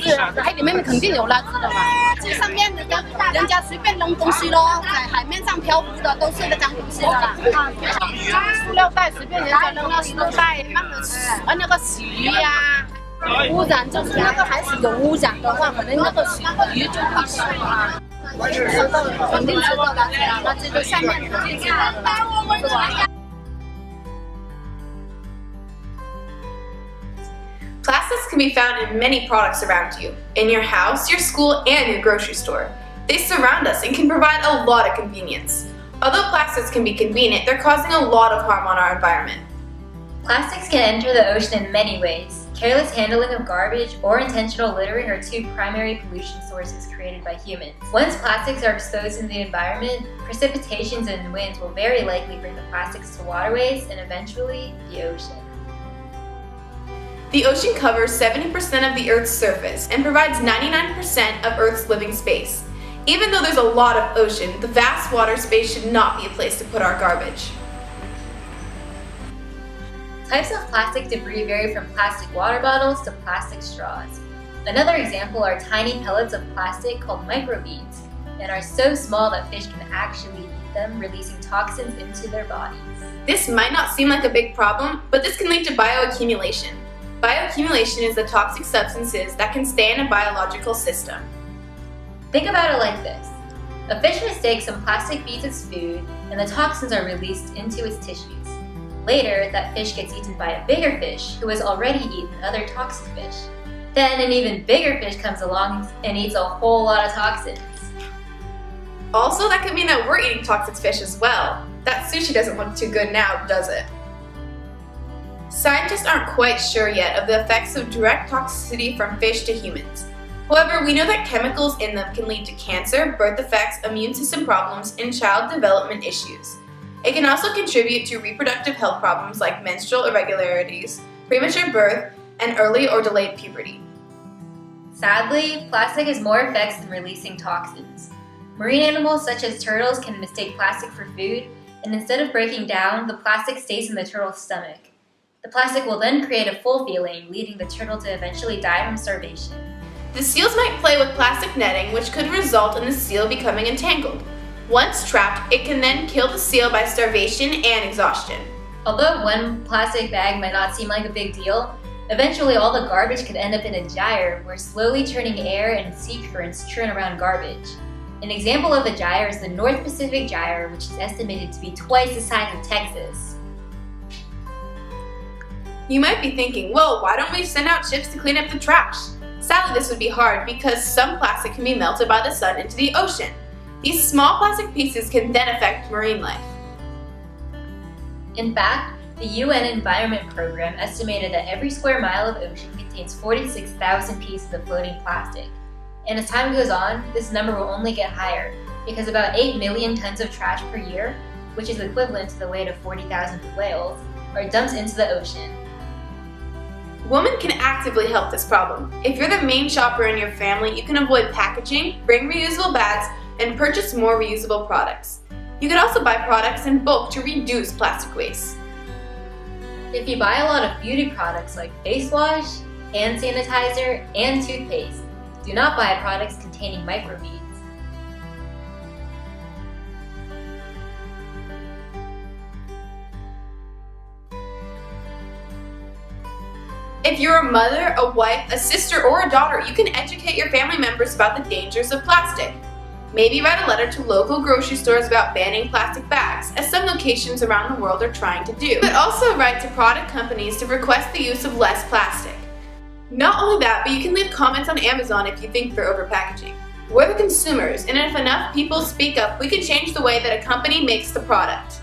是海里面肯定有垃圾的嘛。这上面人家随便扔东西咯，在海面上漂浮的都是那脏东西的啦。塑料袋随便人家扔了，塑料袋那个洗鱼呀。污染就是那个海水有污染的话，可能那个鱼就会死啊。吃到肯定吃到的，那这个下面肯定吃到的了，是吧？Plastics can be found in many products around you, in your house, your school, and your grocery store. They surround us and can provide a lot of convenience. Although plastics can be convenient, they're causing a lot of harm on our environment. Plastics can enter the ocean in many ways. Careless handling of garbage or intentional littering are two primary pollution sources created by humans. Once plastics are exposed in the environment, precipitations and winds will very likely bring the plastics to waterways and eventually the ocean. The ocean covers 70% of the Earth's surface and provides 99% of Earth's living space. Even though there's a lot of ocean, the vast water space should not be a place to put our garbage. Types of plastic debris vary from plastic water bottles to plastic straws. Another example are tiny pellets of plastic called microbeads, and are so small that fish can actually eat them, releasing toxins into their bodies. This might not seem like a big problem, but this can lead to bioaccumulation. Bioaccumulation is the toxic substances that can stay in a biological system. Think about it like this. A fish mistakes some plastic beads as food, and the toxins are released into its tissues. Later, that fish gets eaten by a bigger fish who has already eaten other toxic fish. Then an even bigger fish comes along and eats a whole lot of toxins. Also, that could mean that we're eating toxic fish as well. That sushi doesn't look too good now, does it? Scientists aren't quite sure yet of the effects of direct toxicity from fish to humans. However, we know that chemicals in them can lead to cancer, birth defects, immune system problems, and child development issues. It can also contribute to reproductive health problems like menstrual irregularities, premature birth, and early or delayed puberty. Sadly, plastic has more effects than releasing toxins. Marine animals such as turtles can mistake plastic for food, and instead of breaking down, the plastic stays in the turtle's stomach. The plastic will then create a full feeling, leading the turtle to eventually die from starvation. The seals might play with plastic netting, which could result in the seal becoming entangled. Once trapped, it can then kill the seal by starvation and exhaustion. Although one plastic bag might not seem like a big deal, eventually all the garbage could end up in a gyre where slowly turning air and sea currents churn around garbage. An example of a gyre is the North Pacific Gyre, which is estimated to be twice the size of Texas. You might be thinking, well, why don't we send out ships to clean up the trash? Sadly, this would be hard because some plastic can be melted by the sun into the ocean. These small plastic pieces can then affect marine life. In fact, the UN Environment Program estimated that every square mile of ocean contains 46,000 pieces of floating plastic. And as time goes on, this number will only get higher, because about 8 million tons of trash per year, which is equivalent to the weight of 40,000 whales, are dumped into the ocean. Women can actively help this problem. If you're the main shopper in your family, you can avoid packaging, bring reusable bags, and purchase more reusable products. You could also buy products in bulk to reduce plastic waste. If you buy a lot of beauty products like face wash, hand sanitizer, and toothpaste, do not buy products containing microbeads. If you're a mother, a wife, a sister, or a daughter, you can educate your family members about the dangers of plastic. Maybe write a letter to local grocery stores about banning plastic bags, as some locations around the world are trying to do. But also write to product companies to request the use of less plastic. Not only that, but you can leave comments on Amazon if you think they're overpackaging. We're the consumers, and if enough people speak up, we can change the way that a company makes the product.